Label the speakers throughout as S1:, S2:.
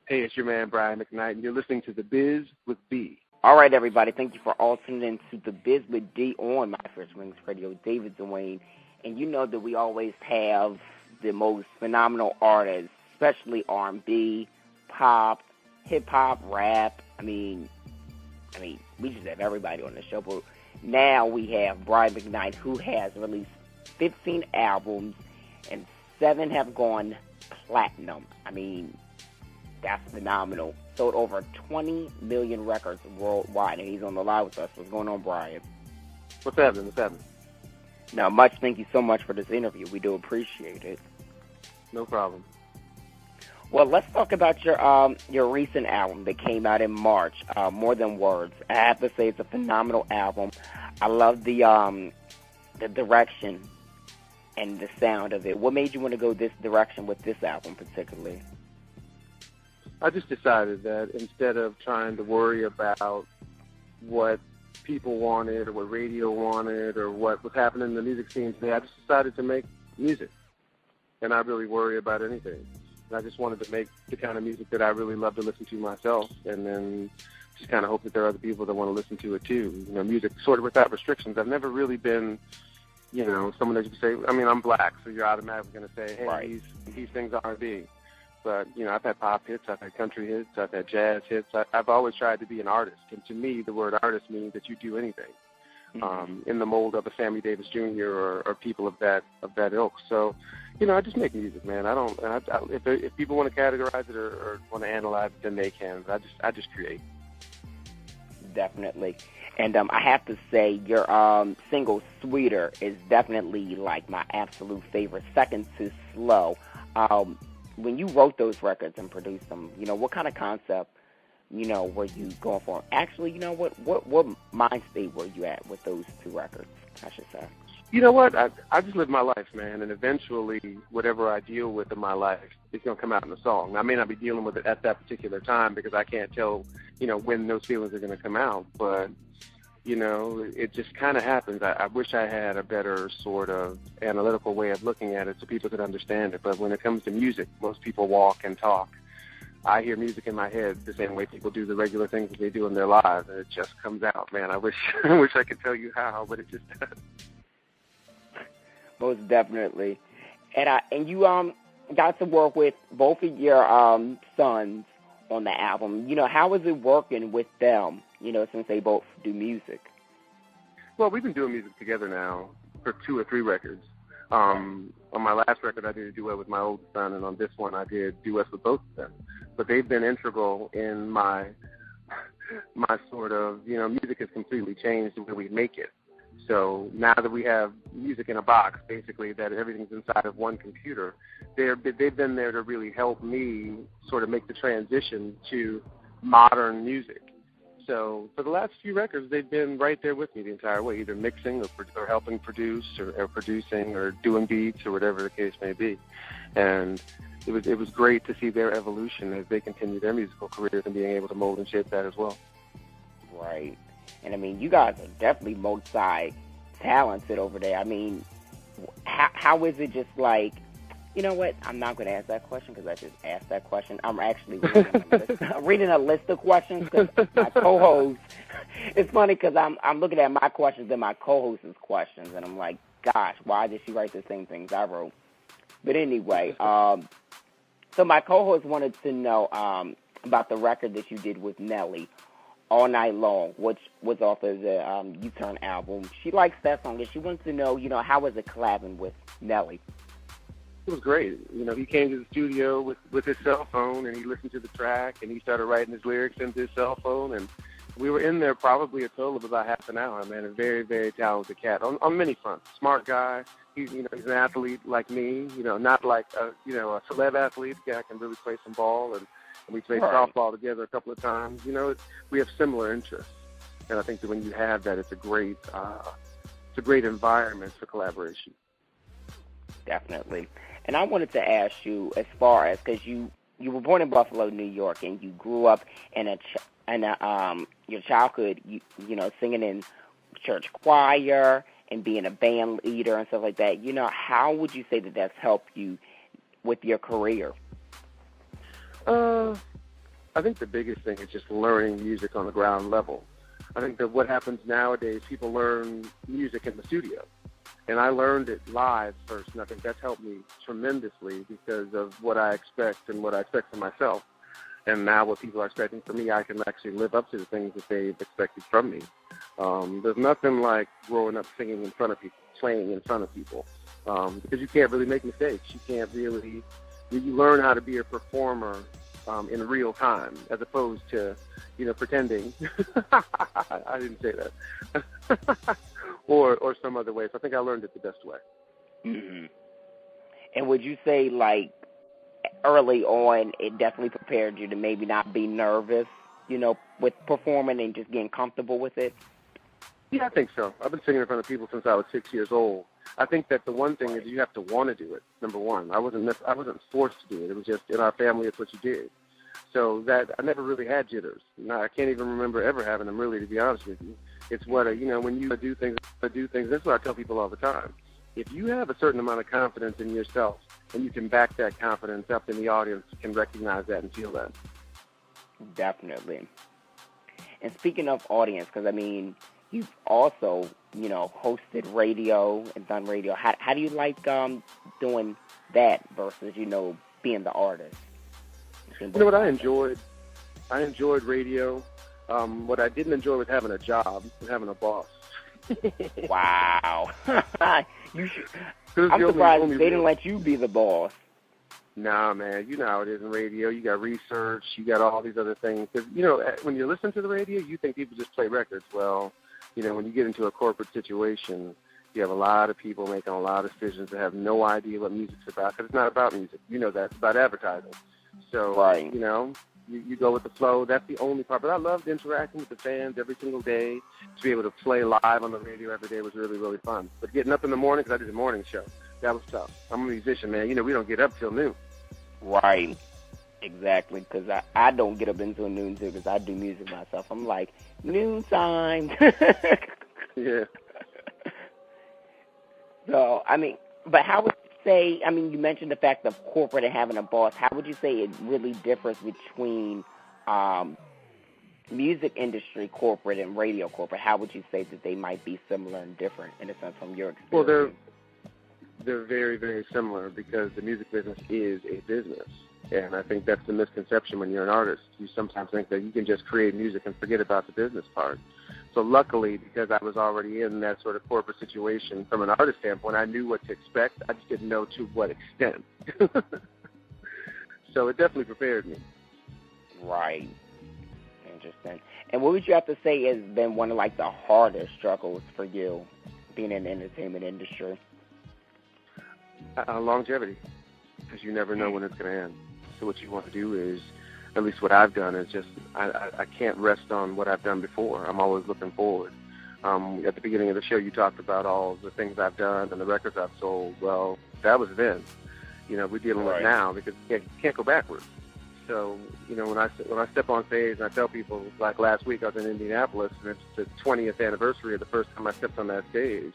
S1: Hey, it's your man, Brian McKnight, and you're listening to The Biz with B.
S2: All right, everybody. Thank you for all tuning in to The Biz with D on My First Wings Radio. David Dwayne. And you know that we always have the most phenomenal artists, especially R&B, pop, hip-hop, rap. I mean, we just have everybody on the show. But now we have Brian McKnight, who has released 15 albums, and 7 have gone platinum. I mean, that's phenomenal. Sold over 20 million records worldwide, and he's on the line with us. What's going on, Brian?
S1: What's happening?
S2: Now, thank you so much for this interview. We do appreciate it.
S1: No problem.
S2: Well, let's talk about your recent album that came out in March, More Than Words. I have to say it's a phenomenal album. I love the direction and the sound of it. What made you want to go this direction with this album particularly?
S1: I just decided that instead of trying to worry about what people wanted or what radio wanted or what was happening in the music scene today, I just decided to make music. And I really worry about anything. And I just wanted to make the kind of music that I really love to listen to myself, and then just kind of hope that there are other people that want to listen to it too. You know, music sort of without restrictions. I've never really been, you know, someone that you say, I mean, I'm black, so you're automatically going to say, hey,
S2: right,
S1: he sings R&B. But, you know, I've had pop hits, I've had country hits, I've had jazz hits. I've always tried to be an artist. And to me, the word artist means that you do anything in the mold of a Sammy Davis Jr. or people of that ilk. So, you know, I just make music, man. If people want to categorize it or want to analyze it, then they can. But I just create.
S2: Definitely. And I have to say, your single, Sweeter, is definitely, like, my absolute favorite, second to Slow. When you wrote those records and produced them, you know, what kind of concept, you know, were you going for? Actually, you know, what mind state were you at with those 2 records, I should say?
S1: You know what? I just live my life, man, and eventually whatever I deal with in my life is going to come out in a song. I may not be dealing with it at that particular time because I can't tell, you know, when those feelings are going to come out, but you know, it just kind of happens. I wish I had a better sort of analytical way of looking at it so people could understand it. But when it comes to music, most people walk and talk. I hear music in my head the same way people do the regular things that they do in their lives, and it just comes out, man. I wish I could tell you how, but it just does.
S2: Most definitely. And you got to work with both of your sons on the album. You know, how is it working with them, you know, since they both do music?
S1: Well, we've been doing music together now for 2 or 3 records. On my last record, I did a duet with my oldest son, and on this one, I did duets with both of them. But they've been integral in my sort of, you know, music has completely changed the way we make it. So now that we have music in a box, basically, that everything's inside of one computer, they've been there to really help me sort of make the transition to modern music. So for the last few records, they've been right there with me the entire way, either mixing or helping produce or producing or doing beats or whatever the case may be. And it was great to see their evolution as they continue their musical careers and being able to mold and shape that as well.
S2: Right. And, I mean, you guys are definitely multi-talented over there. I mean, how is it just like, you know what, I'm not going to ask that question because I just asked that question. I'm actually reading a list of questions because my co-host, it's funny because I'm looking at my questions and my co-host's questions, and I'm like, gosh, why did she write the same things I wrote? But anyway, so my co-host wanted to know about the record that you did with Nelly, All Night Long, which was off of the U-Turn album. She likes that song, and she wants to know, you know, how was it collabing with Nelly?
S1: It was great. You know, he came to the studio with his cell phone, and he listened to the track, and he started writing his lyrics into his cell phone, and we were in there probably a total of about half an hour, man. A very, very talented cat on many fronts. Smart guy. He's an athlete like me, you know, not like a celeb athlete. The guy can really play some ball, and we played softball together a couple of times. You know, we have similar interests, and I think that when you have that, it's a great environment for collaboration.
S2: Definitely. And I wanted to ask you, as far as, because you were born in Buffalo, New York, and you grew up in your childhood, you know, singing in church choir and being a band leader and stuff like that. You know, how would you say that that's helped you with your career?
S1: I think the biggest thing is just learning music on the ground level. I think that what happens nowadays, people learn music in the studio. And I learned it live first, and I think that's helped me tremendously because of what I expect and what I expect from myself. And now what people are expecting from me, I can actually live up to the things that they've expected from me. There's nothing like growing up singing in front of people, playing in front of people, because you can't really make mistakes. You can't really, you learn how to be a performer in real time as opposed to, pretending. I didn't say that. or some other way. So I think I learned it the best way.
S2: Mm-hmm. And would you say, like, early on, it definitely prepared you to maybe not be nervous, with performing and just getting comfortable with it?
S1: Yeah, I think so. I've been singing in front of people since I was 6 years old. I think that the one thing is you have to want to do it, number one. I wasn't forced to do it. It was just in our family, it's what you did. So that I never really had jitters. No, I can't even remember ever having them, really, to be honest with you. It's what, when you do things, that's what I tell people all the time. If you have a certain amount of confidence in yourself and you can back that confidence up, then the audience can recognize that and feel that.
S2: Definitely. And speaking of audience, because, you've also, hosted radio and done radio. How do you like doing that versus, being the artist?
S1: You know what I enjoyed? I enjoyed radio. What I didn't enjoy was having a job and having a boss.
S2: Wow. I'm surprised they didn't let you be the boss.
S1: Nah, man, you know how it is in radio. You got research, you got all these other things. Because, when you listen to the radio, you think people just play records. Well, when you get into a corporate situation, you have a lot of people making a lot of decisions that have no idea what music's about, because it's not about music. You know that. It's about advertising. So,
S2: right.
S1: You go with the flow. That's the only part. But I loved interacting with the fans every single day. To be able to play live on the radio every day was really, really fun. But getting up in the morning, because I did a morning show, that was tough. I'm a musician, man. We don't get up till noon.
S2: Right. Exactly, because I don't get up until noon, too, because I do music myself. I'm like, noon time.
S1: Yeah.
S2: So, but how would you say, you mentioned the fact of corporate and having a boss. How would you say it really differs between music industry corporate and radio corporate? How would you say that they might be similar and different in a sense from your experience?
S1: Well, they're very, very similar because the music business is a business. And I think that's the misconception when you're an artist. You sometimes think that you can just create music and forget about the business part. So luckily, because I was already in that sort of corporate situation from an artist standpoint, I knew what to expect. I just didn't know to what extent. So it definitely prepared me.
S2: Right. Interesting. And what would you have to say has been one of, the hardest struggles for you being in the entertainment industry?
S1: Longevity, because you never know when it's going to end. So what you want to do is, at least what I've done, is just I can't rest on what I've done before. I'm always looking forward. At the beginning of the show, you talked about all the things I've done and the records I've sold. Well, that was then. We're dealing with now because you can't go backwards. So, when I step on stage and I tell people, like last week I was in Indianapolis and it's the 20th anniversary of the first time I stepped on that stage,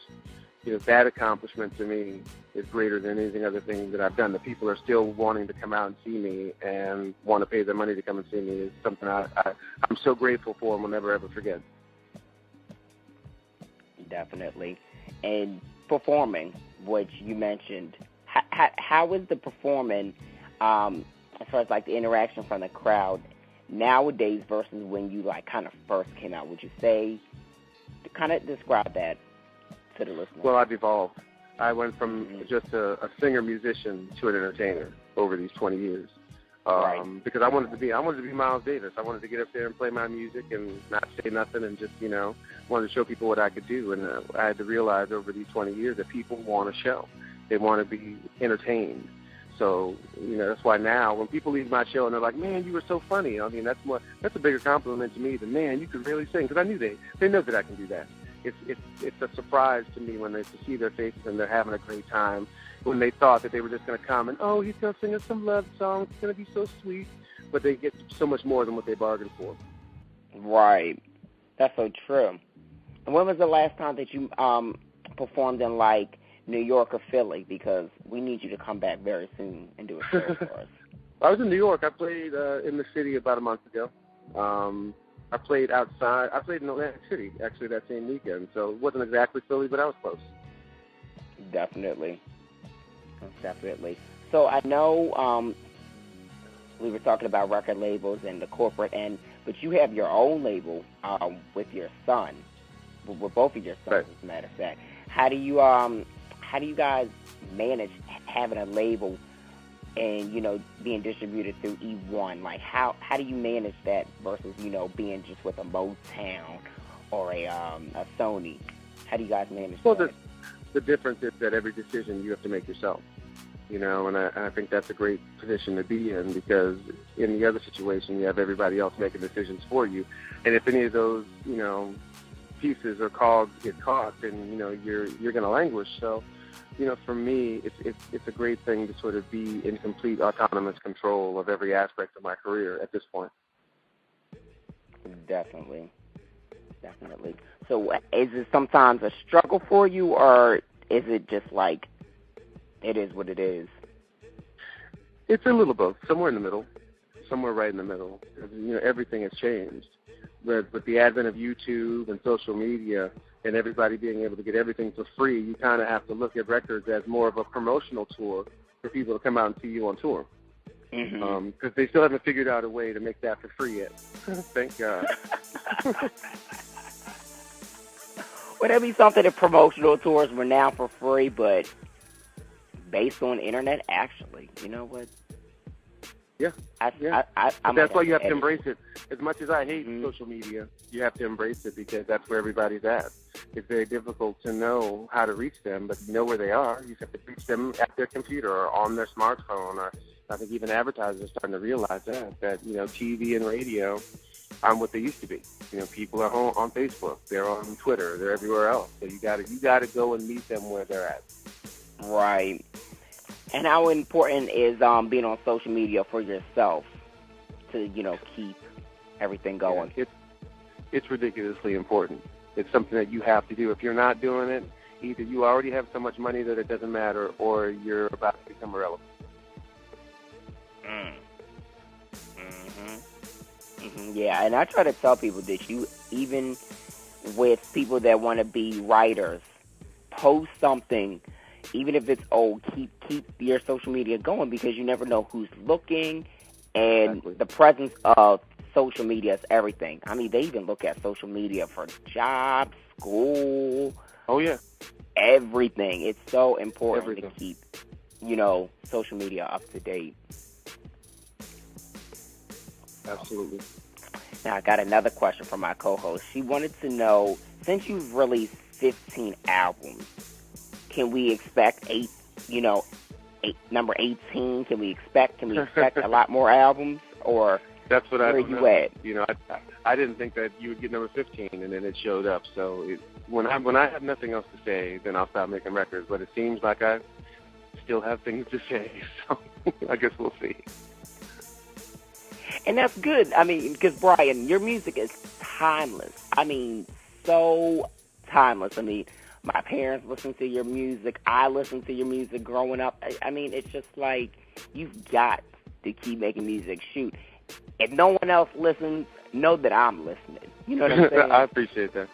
S1: that accomplishment to me is greater than anything other thing that I've done. The people are still wanting to come out and see me and want to pay their money to come and see me is something I'm so grateful for and will never, ever forget.
S2: Definitely. And performing, which you mentioned, how is the performing as far as the interaction from the crowd nowadays versus when you kind of first came out? Would you say, kind of describe that to the listener?
S1: Well, I've evolved. I went from just a singer-musician to an entertainer over these 20 years. Because I wanted to be Miles Davis. I wanted to get up there and play my music and not say nothing and just, wanted to show people what I could do. And I had to realize over these 20 years that people want a show. They want to be entertained. So, that's why now when people leave my show and they're like, man, you were so funny. That's a bigger compliment to me than, man, you could really sing. Because I knew they know that I can do that. It's a surprise to me when they see their faces and they're having a great time. When they thought that they were just going to come and, oh, he's going to sing us some love songs. It's going to be so sweet. But they get so much more than what they bargained for.
S2: Right. That's so true. And when was the last time that you performed in New York or Philly? Because we need you to come back very soon and do a show for us.
S1: I was in New York. I played in the city about a month ago. I played outside. I played in Atlantic City, actually, that same weekend. So it wasn't exactly Philly, but I was close.
S2: Definitely. So I know we were talking about record labels and the corporate end, but you have your own label with your son, with both of your sons,
S1: right.
S2: As a matter of fact. How do you guys manage having a label and, you know, being distributed through E1? Like, how do you manage that versus, you know, being just with a Motown or a Sony? How do you guys manage that?
S1: The difference is that every decision you have to make yourself, you know, and I think that's a great position to be in, because in the other situation you have everybody else making decisions for you, and if any of those, you know, pieces or cogs get caught, then, you know, you're going to languish. So, you know, for me, it's a great thing to sort of be in complete autonomous control of every aspect of my career at this point.
S2: Definitely. So is it sometimes a struggle for you, or is it just like it is what it is?
S1: It's a little both, somewhere right in the middle. You know, everything has changed. With the advent of YouTube and social media and everybody being able to get everything for free, you kind of have to look at records as more of a promotional tour for people to come out and see you on tour. Because they still haven't figured out a way to make that for free yet. Thank God.
S2: Would that be something that promotional tours were now for free, but based on internet, actually? You know what?
S1: Yeah. That's why you have to embrace it. As much as I hate social media, you have to embrace it, because that's where everybody's at. It's very difficult to know how to reach them, but you know where they are. You have to reach them at their computer or on their smartphone. Or I think even advertisers are starting to realize that you know, TV and radio aren't what they used to be. You know, people are on Facebook, they're on Twitter, they're everywhere else. So you gotta go and meet them where they're at.
S2: Right. And how important is being on social media for yourself to, you know, keep everything going?
S1: Yeah, it's ridiculously important. It's something that you have to do. If you're not doing it, either you already have so much money that it doesn't matter, or you're about to become irrelevant.
S2: Yeah, and I try to tell people that you, even with people that want to be writers, post something. Even if it's old, keep your social media going, because you never know who's looking, and
S1: exactly.
S2: The presence of social media is everything. I mean, they even look at social media for jobs, school.
S1: Oh, yeah.
S2: Everything. It's so important to keep, you know, social media up to date.
S1: Absolutely.
S2: Now, I got another question from my co-host. She wanted to know, since you've released 15 albums, can we expect number 18? Can we expect a lot more albums, or
S1: that's what
S2: where are you at?
S1: You know, I didn't think that you would get number 15, and then it showed up. So when I have nothing else to say, then I'll stop making records. But it seems like I still have things to say, so I guess we'll see.
S2: And that's good. I mean, because Brian, your music is timeless. I mean, so timeless. I mean, my parents listen to your music. I listened to your music growing up. I mean, it's just like, you've got to keep making music. Shoot, if no one else listens, know that I'm listening. You know what I'm saying?
S1: I appreciate that.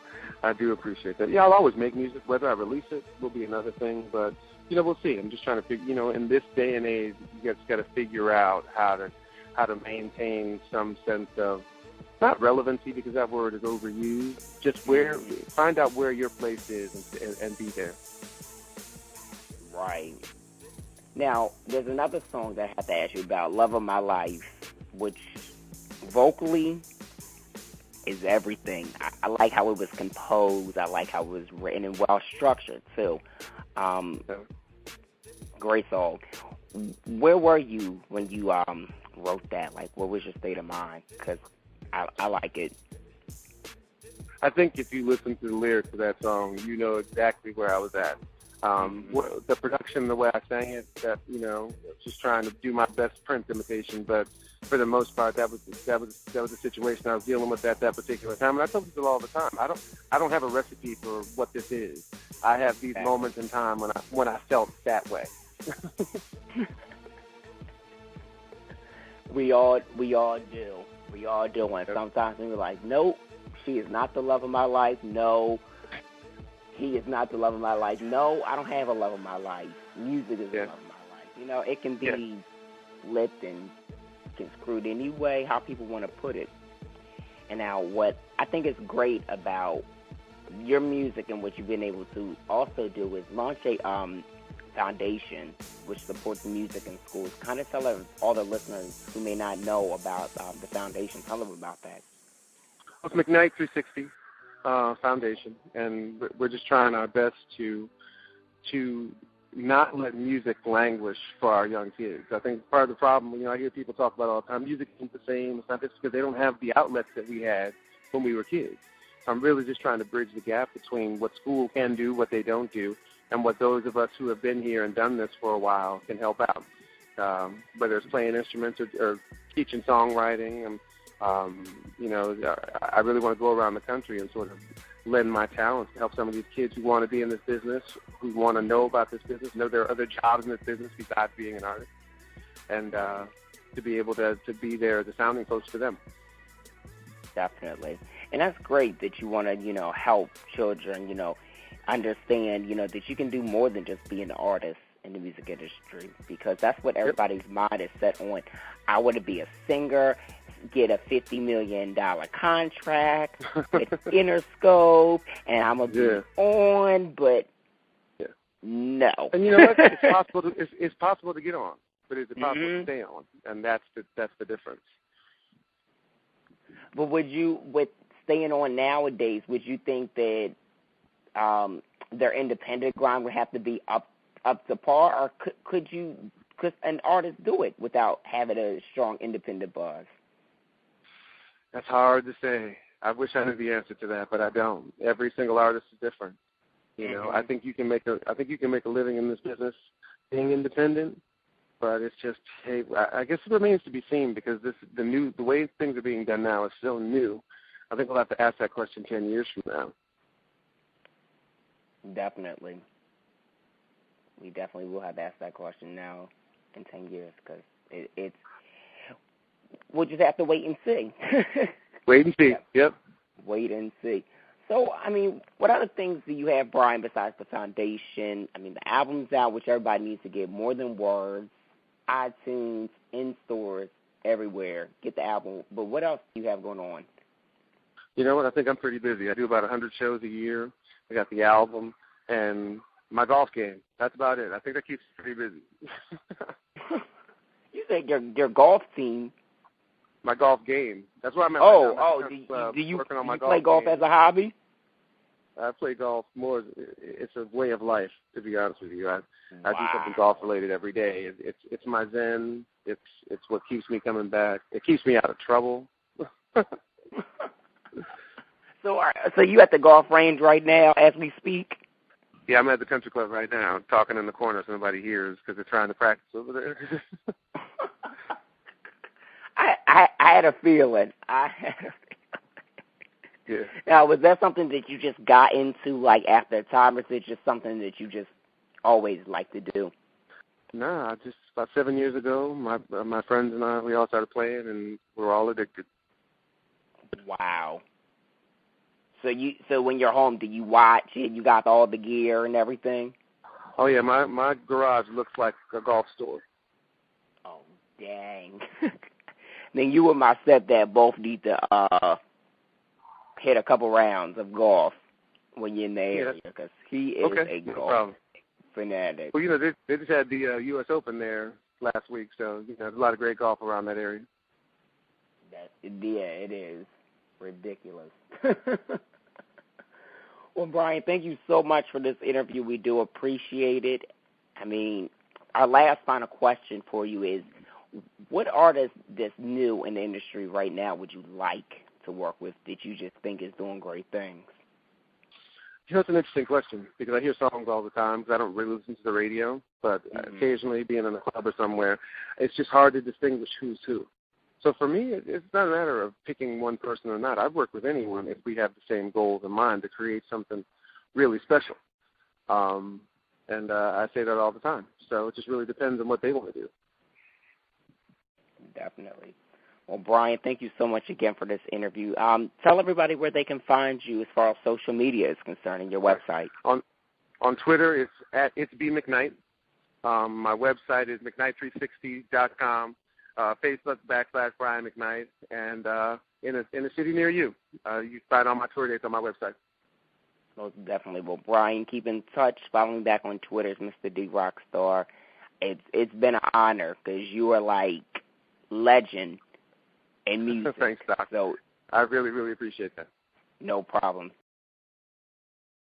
S1: I do appreciate that. Yeah, I'll always make music. Whether I release it will be another thing. But, you know, we'll see. I'm just trying to figure, you know, in this day and age, you just got to figure out how to maintain some sense of, not relevancy, because that word is overused, just find out where your place is and be there.
S2: Right. Now, there's another song that I have to ask you about, Love of My Life, which vocally is everything. I like how it was composed. I like how it was written and well-structured, too. Great song. Where were you when you wrote that? Like, what was your state of mind? Because I like it.
S1: I think if you listen to the lyrics of that song, you know exactly where I was at. The production, the way I sang it, that, you know, just trying to do my best Prince imitation, but for the most part, that was the situation I was dealing with at that particular time. And I tell people all the time, I don't have a recipe for what this is. I have these moments in time when I felt that way.
S2: We all do. We all do. And sometimes we're like, nope, she is not the love of my life. No, he is not the love of my life. No, I don't have a love of my life. Music is the love of my life. You know, it can be flipped and construed any way how people want to put it. And now what I think is great about your music and what you've been able to also do is launch a foundation which supports music in schools. Kind of tell all the listeners who may not know about the foundation. Tell them about that.
S1: It's McKnight 360 Foundation, and we're just trying our best to not let music languish for our young kids. I think part of the problem, I hear people talk about all the time, music isn't the same. It's not just because they don't have the outlets that we had when we were kids. I'm really just trying to bridge the gap between what school can do, what they don't do, and what those of us who have been here and done this for a while can help out, whether it's playing instruments or teaching songwriting. I really want to go around the country and sort of lend my talents to help some of these kids who want to be in this business, who want to know about this business, know there are other jobs in this business besides being an artist, and to be able to be there as a sounding post for them.
S2: Definitely. And that's great that you want to, help children, understand, that you can do more than just be an artist in the music industry, because that's what everybody's mind is set on. I want to be a singer, get a $50 million contract, it's Interscope, and I'm going to be on, but no.
S1: And you know what? It's possible to get on, but is it possible to stay on? And that's the difference.
S2: But with staying on nowadays, would you think that their independent grind would have to be up to par, or could an artist do it without having a strong independent buzz?
S1: That's hard to say. I wish I knew the answer to that, but I don't. Every single artist is different. I think you can make a living in this business being independent, but it's just, hey, I guess it remains to be seen, because the way things are being done now is still new. I think we'll have to ask that question 10 years from now.
S2: Definitely. We definitely will have to ask that question now in 10 years, because it's we'll just have to wait and see.
S1: Wait and see. Yep.
S2: Wait and see. So, what other things do you have, Brian, besides the foundation? The album's out, which everybody needs to get. More Than Words, iTunes, in stores, everywhere. Get the album. But what else do you have going on?
S1: You know what? I think I'm pretty busy. I do about 100 shows a year. I got the album and my golf game. That's about it. I think that keeps me pretty busy.
S2: You said your golf team.
S1: My golf game. That's what I meant.
S2: Do you
S1: golf
S2: play golf
S1: game
S2: as a hobby?
S1: I play golf more. It's a way of life, to be honest with you. I do something golf related every day. It's my zen. It's what keeps me coming back. It keeps me out of trouble.
S2: So you at the golf range right now as we speak?
S1: Yeah, I'm at the country club right now, talking in the corner so nobody hears, because they're trying to practice over there.
S2: I had a feeling.
S1: Yeah.
S2: Now, was that something that you just got into, like, after a time, or is it just something that you just always like to do?
S1: Nah, just about 7 years ago, my friends and I, we all started playing, and we're all addicted.
S2: Wow. So when you're home, do you watch it? You got all the gear and everything?
S1: Oh, yeah, my garage looks like a golf store.
S2: Oh, dang. Then you and my stepdad both need to hit a couple rounds of golf when you're in the area, because he is a golf fanatic.
S1: Well, they just had the U.S. Open there last week, so there's a lot of great golf around that area.
S2: It is ridiculous. Well, Brian, thank you so much for this interview. We do appreciate it. Our last final question for you is, what artist that's new in the industry right now would you like to work with that you just think is doing great things?
S1: It's an interesting question, because I hear songs all the time, because I don't really listen to the radio, but occasionally being in a club or somewhere, it's just hard to distinguish who's who. So for me, it's not a matter of picking one person or not. I'd work with anyone if we have the same goals in mind to create something really special. And I say that all the time. So it just really depends on what they want to do.
S2: Definitely. Well, Brian, thank you so much again for this interview. Tell everybody where they can find you as far as social media is concerned and your website.
S1: On Twitter, it's at McKnight. My website is McKnight360.com. Facebook /Brian McKnight, and in a city near you. You can find all my tour dates on my website.
S2: Most definitely. Well, Brian, keep in touch. Follow me back on Twitter as Mr. D Rockstar. It's been an honor because you are like legend in music.
S1: Thanks, Doc.
S2: So
S1: I really, really appreciate that.
S2: No problem.